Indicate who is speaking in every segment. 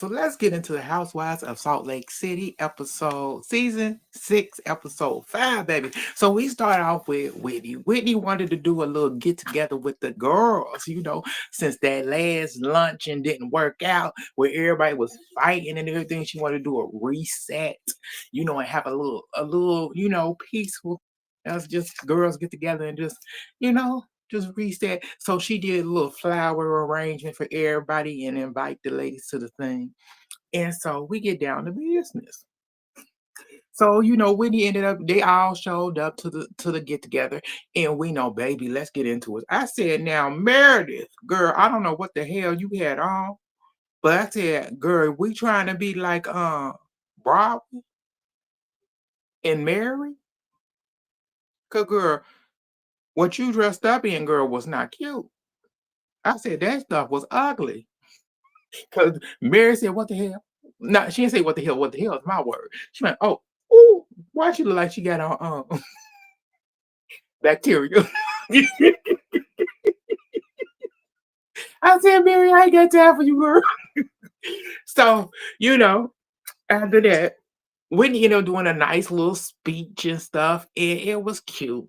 Speaker 1: So let's get into the Housewives of Salt Lake City season 6, episode 5, baby. So we start off with Whitney. Whitney wanted to do a little get together with the girls, since that last luncheon didn't work out, where everybody was fighting and everything. She wanted to do a reset, and have a little, peaceful. Us just girls get together and you know, just reset. So she did a little flower arrangement for everybody and invite the ladies to the thing. And so we get down to business. So, Whitney ended up, they all showed up to the get together. And we know, baby, let's get into it. I said, now, Meredith, girl, I don't know what the hell you had on, but I said, girl, we trying to be like Broadway and Mary? Cause girl, what you dressed up in, girl, was not cute. I said that stuff was ugly. Cause Mary said, "What the hell?" No, she didn't say what the hell. What the hell is my word. She went, "Oh, ooh, why she look like she got on bacteria?" I said, "Mary, I ain't got time for you, girl." So you know, after that, Whitney ended up doing a nice little speech and stuff, and it was cute.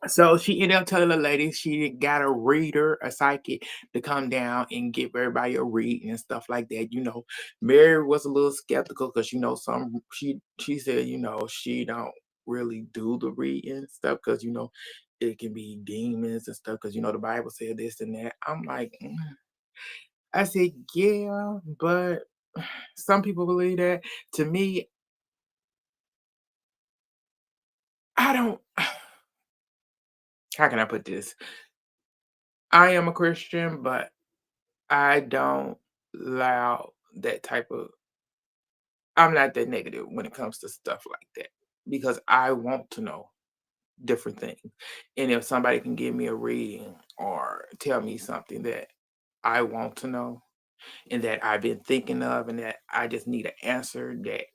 Speaker 1: So she ended up telling the lady she got a reader, a psychic, to come down and give everybody a reading and stuff like that. Mary was a little skeptical because some she said she don't really do the reading stuff because it can be demons and stuff because the Bible said this and that. I'm like, I said yeah, but some people believe that. To me, I don't. How can I put this? I am a Christian, but I don't allow that type of I'm not that negative when it comes to stuff like that because I want to know different things. And if somebody can give me a reading or tell me something that I want to know and that I've been thinking of and that I just need an answer that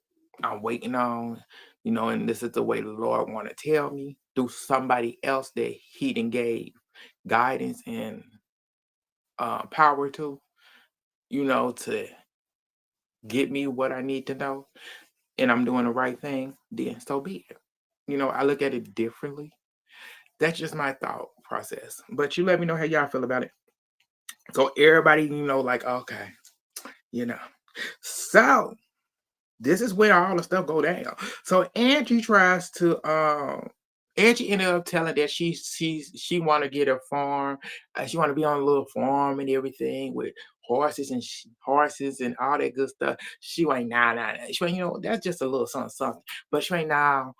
Speaker 1: I'm waiting on, and this is the way the Lord want to tell me through somebody else that he done gave guidance and power to, to get me what I need to know, and I'm doing the right thing, then so be it. I look at it differently. That's just my thought process. But you let me know how y'all feel about it. So everybody, like, okay, you know. So this is where all the stuff go down. So Angie ended up telling that she want to get a farm. She want to be on a little farm and everything with horses and all that good stuff. She went nah. She went, that's just a little something. But she went now.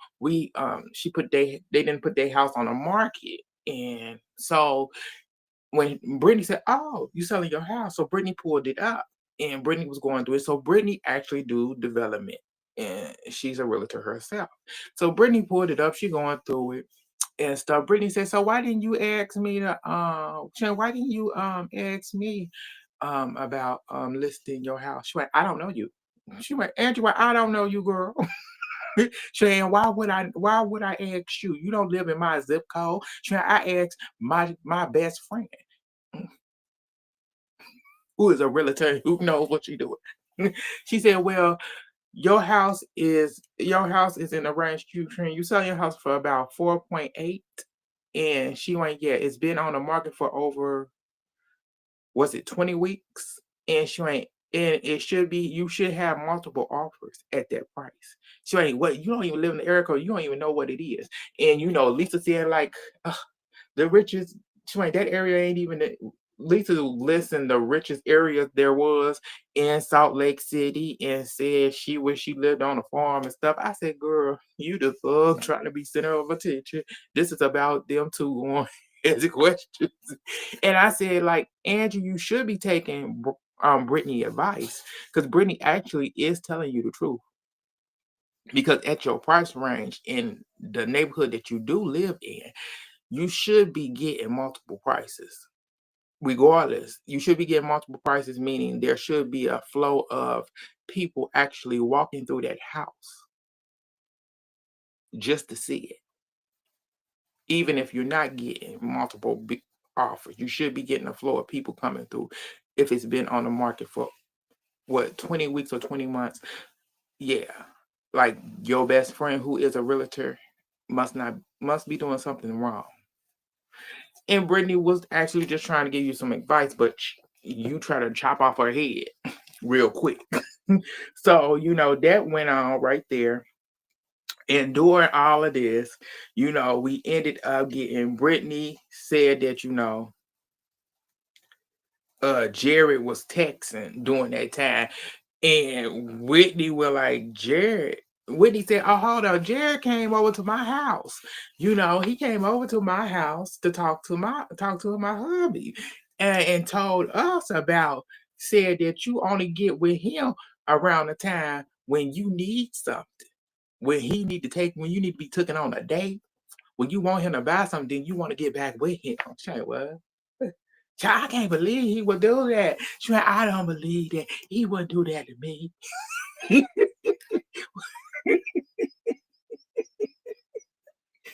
Speaker 1: She put they didn't put their house on the market, and so when Brittany said, "Oh, you selling your house," so Brittany pulled it up, and Brittany was going through it. So Brittany actually do development, and she's a realtor herself. So Brittany pulled it up. She going through it and stuff. Brittany said, "So why didn't you ask me to Sharon, why didn't you ask me about listing your house?" She went, "I don't know you." She went, "Andrew, I don't know you, girl." Sharon, why would I ask you? You don't live in my zip code. Sharon, I asked my best friend who is a realtor who knows what she's doing. She said, "Well, your house is in the range you sell your house for about 4.8." And she went, "Yeah, it's been on the market for over, was it 20 weeks?" And she went, "And it should be, you should have multiple offers at that price." She went, "What? You don't even live in the area code. You don't even know what it is." And Lisa said, like, the richest, she went, "That area ain't even Lisa listed the richest area there was in Salt Lake City and said she wished she lived on a farm and stuff." I said, "Girl, you the thug trying to be center of attention. This is about them two going as questions." And I said, like, "Andrew, you should be taking Brittany advice because Brittany actually is telling you the truth. Because at your price range in the neighborhood that you do live in, you should be getting multiple prices. Regardless, you should be getting multiple prices, meaning there should be a flow of people actually walking through that house just to see it. Even if you're not getting multiple big offers, you should be getting a flow of people coming through if it's been on the market for what, 20 weeks or 20 months. Yeah. Like your best friend who is a realtor must be doing something wrong. And Brittany was actually just trying to give you some advice, but you try to chop off her head real quick. So, that went on right there. And during all of this, we ended up getting Brittany said that, Jared was texting during that time. And Whitney was like, Jared. Whitney said, oh, hold on. Jared came over to my house. He came over to my house to talk to my hubby and told us said that you only get with him around the time when you need something. When you need to be taken on a date, when you want him to buy something, then you want to get back with him. She like, what? Child, I can't believe he would do that. She like, I don't believe that. He wouldn't do that to me.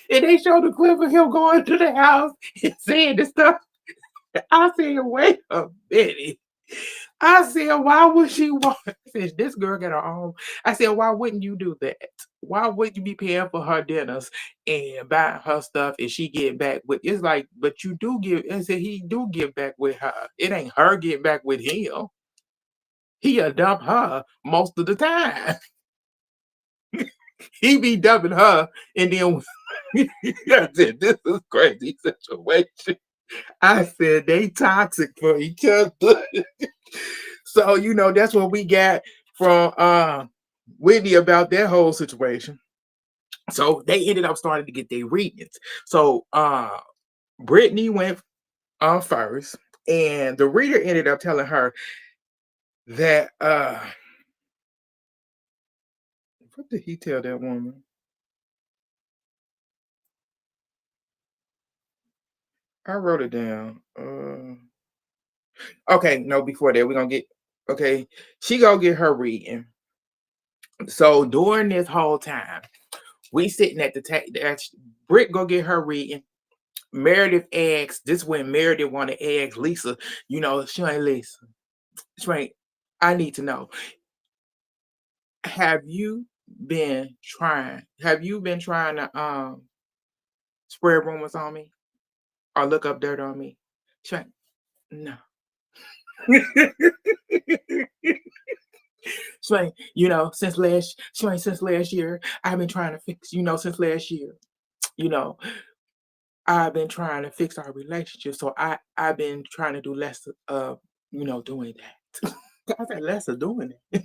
Speaker 1: And they showed the clip of him going to the house and saying the stuff. I said, wait a minute. I said, why would she want? I said, this girl got her own. I said, why wouldn't you do that? Why wouldn't you be paying for her dinners and buying her stuff and she get back with? It's like, but you do give. I said he do get back with her. It ain't her get back with him. He'll dump her most of the time. He be dumping her, and then I said, this is crazy situation. I said they toxic for each other. So, that's what we got from Whitney about that whole situation. So they ended up starting to get their readings. So Brittany went first, and the reader ended up telling her that what did he tell that woman? I wrote it down. Okay, no, before that, we're gonna get okay. She gonna get her reading. So during this whole time, we sitting at the table. Britt go get her reading. Meredith asks, this when Meredith want to ask Lisa, she ain't Lisa. She ain't, I need to know. Have you been trying to spread rumors on me or look up dirt on me? She ain't, no. So, since last year, I've been trying to fix, since last year, you know, I've been trying to fix our relationship. So I've been trying to do less of, doing that. I said less of doing it.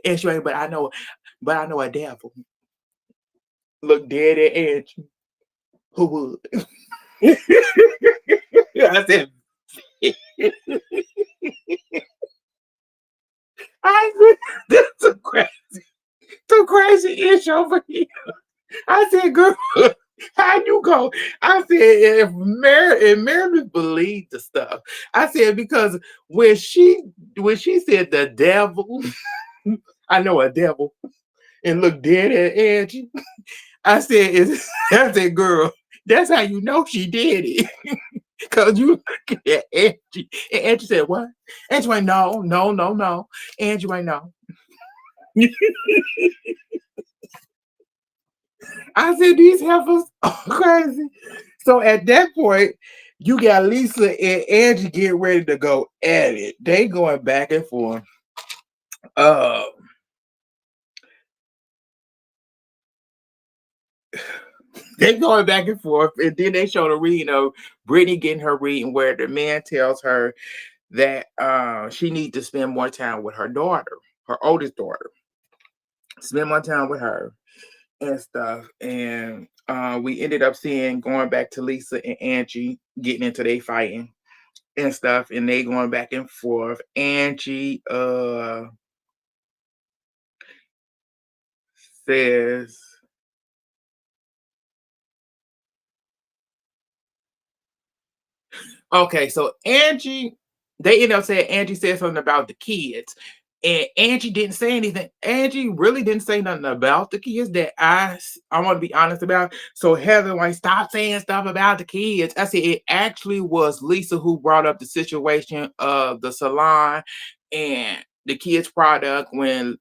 Speaker 1: And she ain't, but I know a devil. Look dead at Angie. Who would? I said, I said, this is some crazy ish over here. I said, girl, how you go? I said, if Meredith believed the stuff, I said, because when she said the devil, I know a devil, and look dead at Angie. I said, girl, that's how you know she did it. Because you look at Angie. And Angie said, what? Angie went, no, no, no, no. Angie went, no. I said, these heifers are crazy. So at that point, you got Lisa and Angie getting ready to go at it. They going back and forth. They going back and forth, and then they show the reading of Brittany getting her reading where the man tells her that she needs to spend more time with her daughter, her oldest daughter. Spend more time with her and stuff. And we ended up going back to Lisa and Angie getting into their fighting and stuff, and they going back and forth. Angie says, okay, so they end up saying Angie said something about the kids. And Angie didn't say anything. Angie really didn't say nothing about the kids that I want to be honest about. So Heather, like, stop saying stuff about the kids. I said it actually was Lisa who brought up the situation of the salon and the kids' product when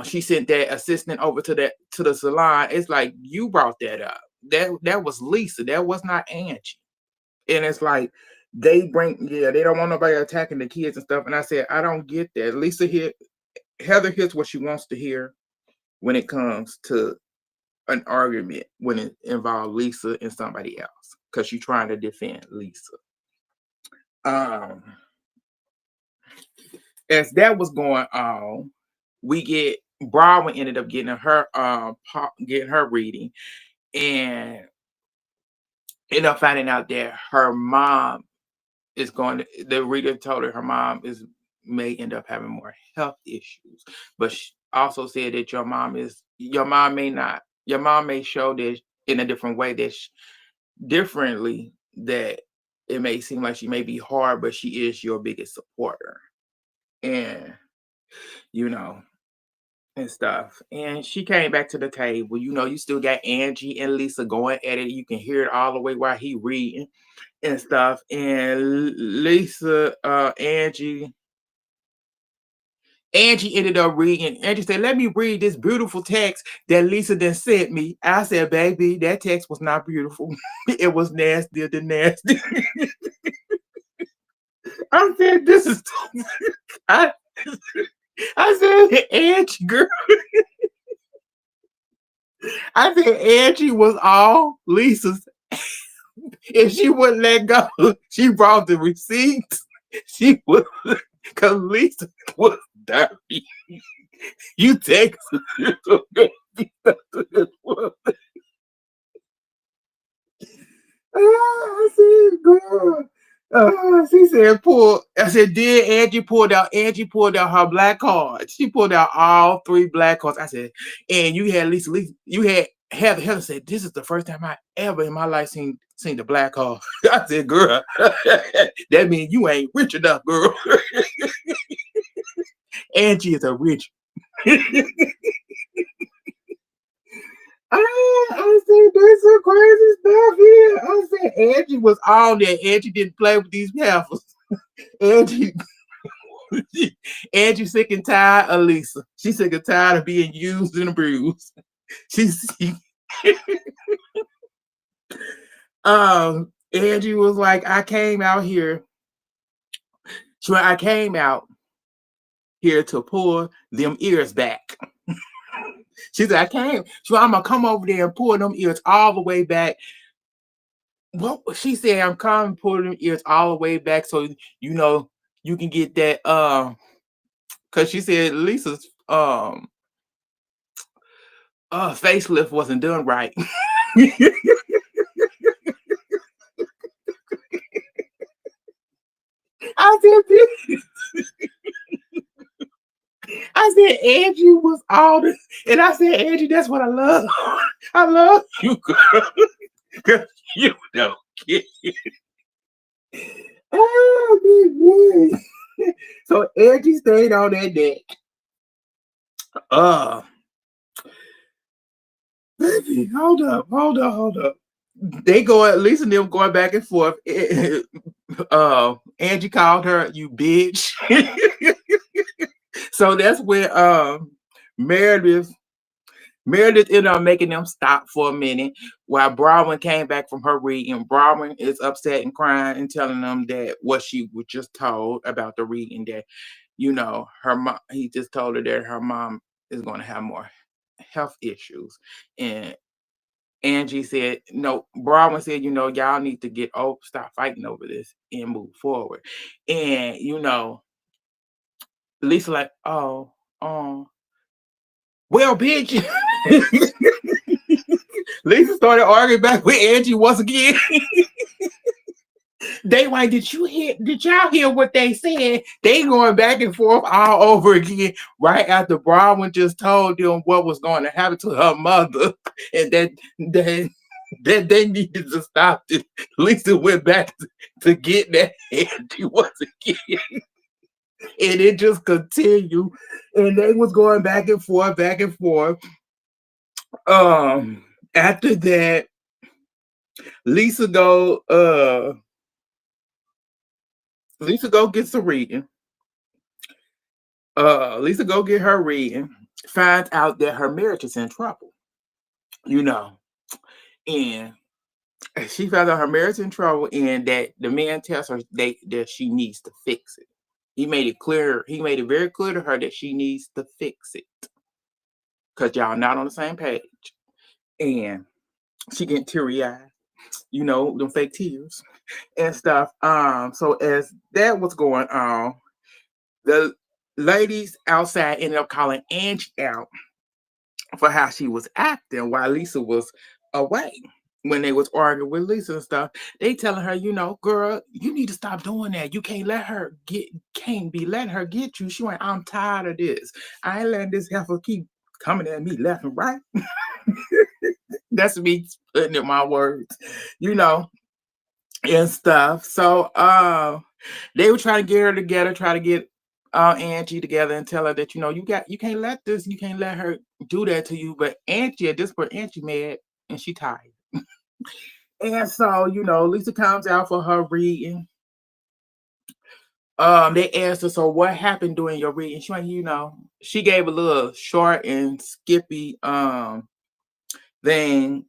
Speaker 1: she sent that assistant over to the salon. It's like you brought that up. That was Lisa. That was not Angie. And it's like they don't want nobody attacking the kids and stuff. And I said, I don't get that. Heather hears what she wants to hear when it comes to an argument when it involves Lisa and somebody else. Because she's trying to defend Lisa. Um as that was going on, we get Broadway ended up getting her reading and ended up finding out that her mom the reader told her mom is may end up having more health issues, but she also said that your mom may show this in a different way differently, that it may seem like she may be hard, but she is your biggest supporter. And you know, and stuff. And she came back to the table. You still got Angie and Lisa going at it. You can hear it all the way while he reading and stuff. And Angie ended up reading. Angie said, "Let me read this beautiful text that Lisa then sent me." I said, "Baby, that text was not beautiful. It was nastier than nasty." I said, "This is." I, I said, "Angie, girl." I said, "Angie was all Lisa's. If she wouldn't let go, she brought the receipts. She would, because Lisa was dirty. You take." I said, "Girl." She said, "Pull." I said, "Did Angie pulled out?" Angie pulled out her black cards. She pulled out all 3 black cards. I said, "And you had Lisa, you had Heather." Heather said, "This is the first time I ever in my life seen the black card." I said, "Girl, that means you ain't rich enough, girl." Angie is a rich. I said, "There's some crazy stuff here." I said, Angie was on there. Angie didn't play with these heifers. Angie, Angie sick and tired of Lisa. She's sick and tired of being used and abused. She's Angie was like, I came out here to pull them ears back. She said, I'm gonna come over there and pull them ears all the way back. Well, she said, I'm coming pulling them ears all the way back so you can get that because she said Lisa's facelift wasn't done right. I said, Angie was all this, and I said, Angie, that's what I love. I love you, girl, because you don't get it. Oh, so Angie stayed on that deck. Baby, hold up. They go at least and them going back and forth. Angie called her, "You bitch." So that's where Meredith ended up making them stop for a minute while Bronwyn came back from her reading. Bronwyn is upset and crying and telling them that what she was just told about the reading, that her mom. He just told her that her mom is going to have more health issues, and Angie said, no, Bronwyn said, y'all need to stop fighting over this and move forward. And, Lisa like, oh, well, bitch. Lisa started arguing back with Angie once again. They like, did y'all hear what they said? They going back and forth all over again right after Bronwyn just told them what was going to happen to her mother and that they needed to stop it. Lisa went back to get that Angie once again. And it just continued. And they was going back and forth, back and forth. After that, Lisa go get some reading. Lisa go get her reading, finds out that her marriage is in trouble, you know, and she finds out her marriage is in trouble, and that the man tells her that she needs to fix it. He made it clear. He made it very clear to her that she needs to fix it because y'all not on the same page. And she getting teary eyed, them fake tears and stuff. So as that was going on, the ladies outside ended up calling Angie out for how she was acting while Lisa was away. When they was arguing with Lisa and stuff, they telling her, girl, you need to stop doing that. You can't be letting her get you. She went, I'm tired of this. I ain't letting this heifer keep coming at me left and right. That's me putting in my words, and stuff. So they were trying to get her together, try to get Angie together and tell her that you can't let her do that to you. But Angie at this point, Angie mad and she tired. And so Lisa comes out for her reading. They asked her, so what happened during your reading? She went, she gave a little short and skippy thing.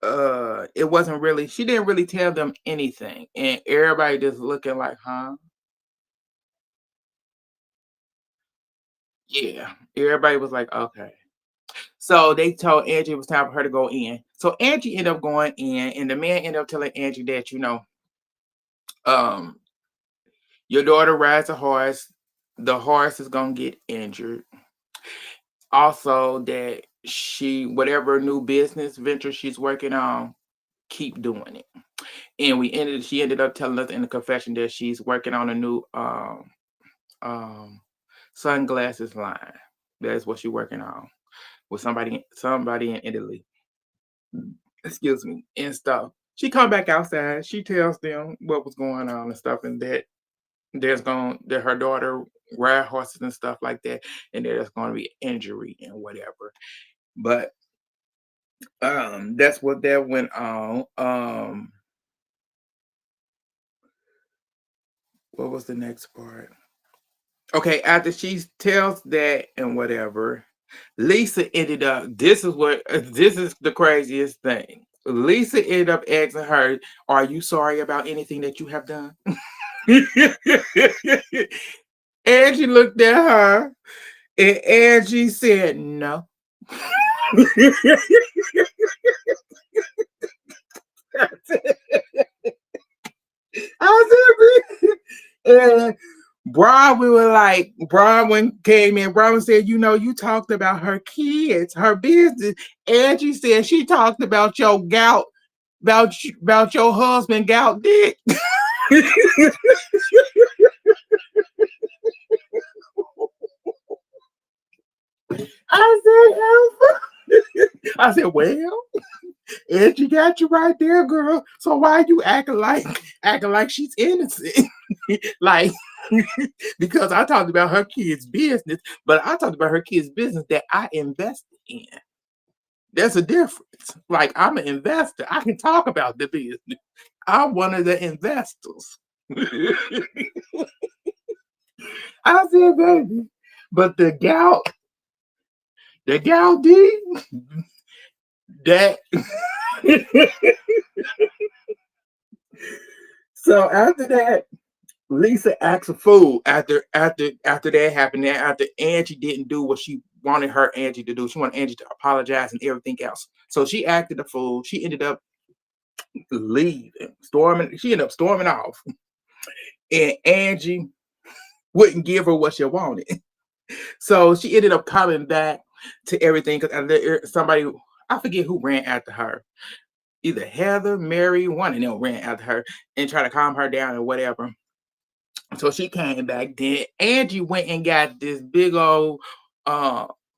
Speaker 1: It wasn't really, she didn't really tell them anything, and everybody just looking like, huh? Yeah, everybody was like, okay. So they told Angie it was time for her to go in. So Angie ended up going in, and the man ended up telling Angie that, um, your daughter rides a horse, the horse is gonna get injured. Also, that whatever new business venture she's working on, keep doing it. And she ended up telling us in the confession that she's working on a new sunglasses line. That's what she's working on with somebody in Italy. Excuse me, and stuff. She come back outside. She tells them what was going on and stuff, and that that her daughter ride horses and stuff like that, and there's going to be injury and whatever. But that's what that went on. What was the next part? Okay, after she tells that and whatever, Lisa ended up. This is the craziest thing. Lisa ended up asking her, "Are you sorry about anything that you have done?" Angie looked at her, and Angie said, "No." I said, and Bronwyn came in. Bronwyn said, you talked about her kids, her business. Angie said she talked about your gout, about your husband gout dick. I said, well, Angie got you right there, girl. So why you acting like she's innocent? Like, because I talked about her kids' business, but I talked about her kids' business that I invested in. There's a difference. Like, I'm an investor. I can talk about the business. I'm one of the investors. I said, baby. But the gal D, that. So after that, Lisa asked for food after that happened. After Angie didn't do what she wanted Angie to do. She wanted Angie to apologize and everything else. So she acted the fool. She ended up leaving, storming. She ended up storming off. And Angie wouldn't give her what she wanted. So she ended up coming back to everything because somebody, I forget who ran after her. Either Heather, Mary, one of them ran after her and tried to calm her down or whatever. So she came back. Then Angie went and got this big old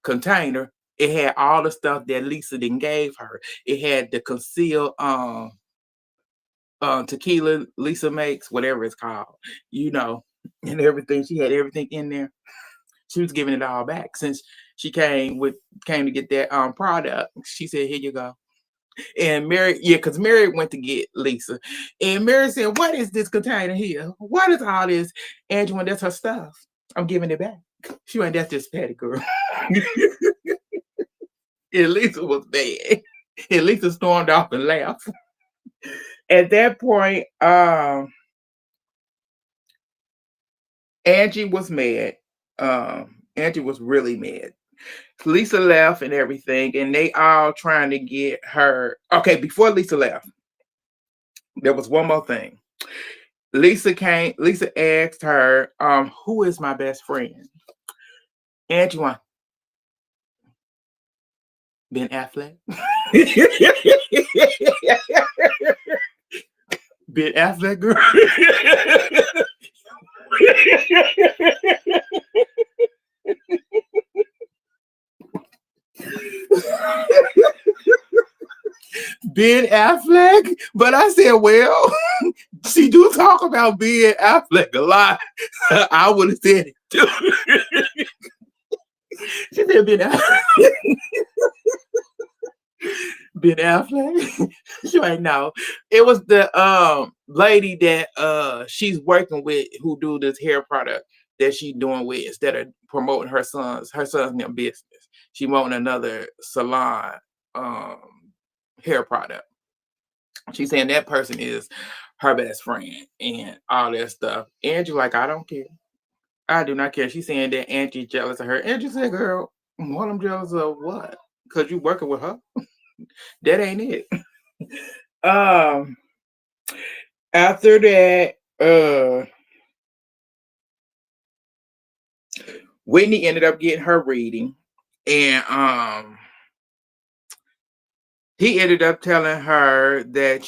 Speaker 1: container. It had all the stuff that Lisa didn't gave her. It had the concealed tequila Lisa makes, whatever it's called, and everything. She had everything in there. She was giving it all back since she came to get that product. She said, "Here you go." And Mary, yeah, because Mary went to get Lisa. And Mary said, "What is this container here? What is all this?" Angie went, "That's her stuff." I'm giving it back. She went, that's just petty, girl. And Lisa was mad. And Lisa stormed off and laughed. At that point, Angie was mad. Angie was really mad. Lisa left and everything, and they all trying to get her. Okay, before Lisa left, there was one more thing. Lisa asked her, who is my best friend? Angie went, Ben Affleck. Ben Affleck, girl. Ben Affleck, but I said, well, she do talk about Ben Affleck a lot. I would have said it too. She said Ben Affleck. Ben Affleck. She ain't know. It was the lady that she's working with who do this hair product that she's doing with instead of promoting her son's new business. She wanting another salon hair product. She's saying that person is her best friend and all that stuff. Angie like, I don't care. I do not care. She's saying that Angie jealous of her. Angie said, girl, what I'm jealous of what? Because you working with her? That ain't it. After that, Whitney ended up getting her reading, and he ended up telling her that,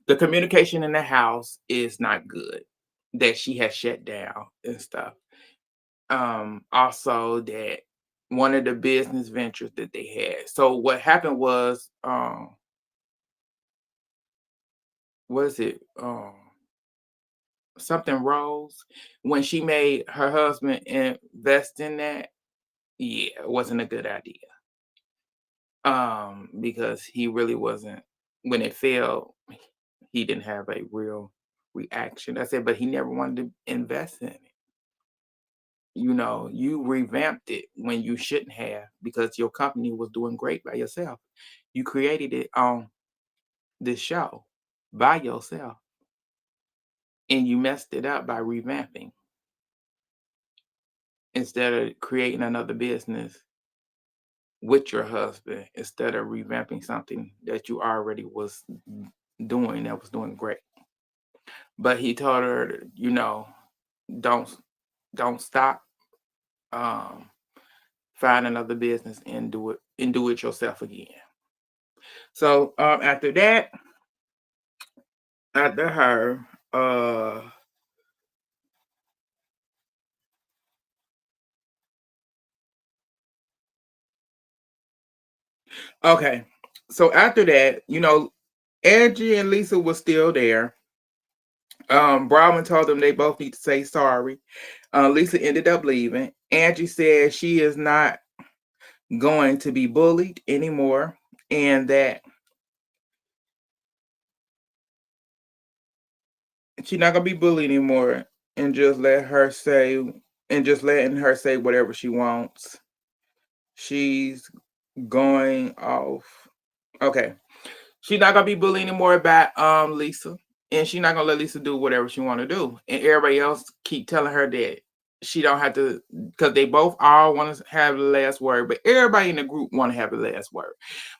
Speaker 1: the communication in the house is not good, that she has shut down and stuff. Also that one of the business ventures that they had. So what happened was, was it something Rose, when she made her husband invest in that? Yeah, it wasn't a good idea. Because he really wasn't, when it failed, he didn't have a real reaction. I said, but he never wanted to invest in it. You revamped it when you shouldn't have, because your company was doing great by yourself. You created it on this show by yourself, and you messed it up by revamping instead of creating another business with your husband, instead of revamping something that you already was doing that was doing great. But he told her, don't stop. Find another business and do it yourself again. So after that, after her, okay. So after that, Angie and Lisa was still there. Browman told them they both need to say sorry. Lisa ended up leaving. Angie said she is not going to be bullied anymore, and that she's not gonna be bullied anymore, and just letting her say whatever she wants. She's going off. Okay. She's not gonna be bullied anymore by Lisa. And she's not gonna let Lisa do whatever she wanna do. And everybody else keep telling her that she don't have to, because they both all want to have the last word, but everybody in the group want to have the last word.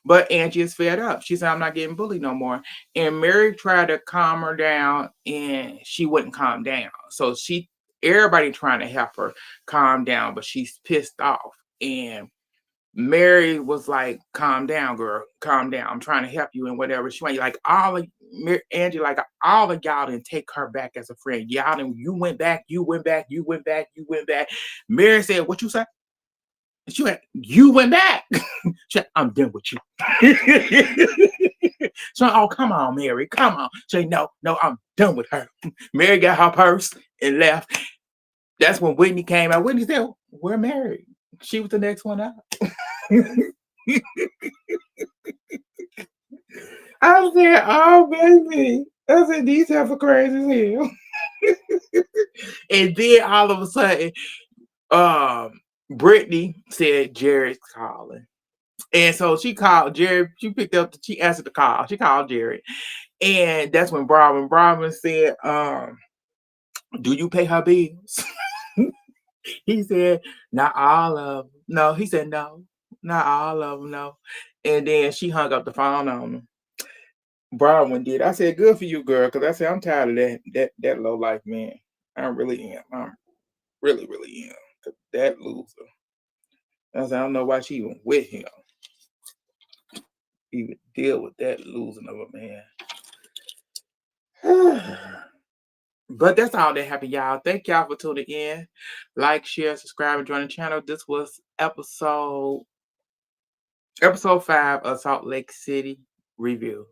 Speaker 1: But Angie is fed up. She said, I'm not getting bullied no more. And Mary tried to calm her down, and she wouldn't calm down. So everybody trying to help her calm down, but she's pissed off. And Mary was like, calm down, girl. Calm down. I'm trying to help you and whatever. She went like Angie, like all of y'all didn't take her back as a friend. Y'all didn't, you went back. Mary said, what you say? She went, you went back. She said, I'm done with you. So, oh, come on, Mary. Come on. She said, no, I'm done with her. Mary got her purse and left. That's when Whitney came out. Whitney said, we're married. She was the next one out. I said, oh, baby. I said, these have a crazy as hell. And then all of a sudden, Brittany said Jared's calling. And so she called Jared. She picked up. She answered the call. She called Jared, and that's when Brahman said, "Do you pay her bills?" He said, "Not all of them." No, he said, "No, not all of them." No, and then she hung up the phone on him. Brahman did. I said, "Good for you, girl," because I said I'm tired of that low life man. I really am. I'm really am. 'Cause that loser. I said, I don't know why she even with him. Even deal with that losing of a man. But that's all that happened, y'all. Thank y'all for tuning in. Like, share, subscribe, and join the channel. This was episode 5 of Salt Lake City review.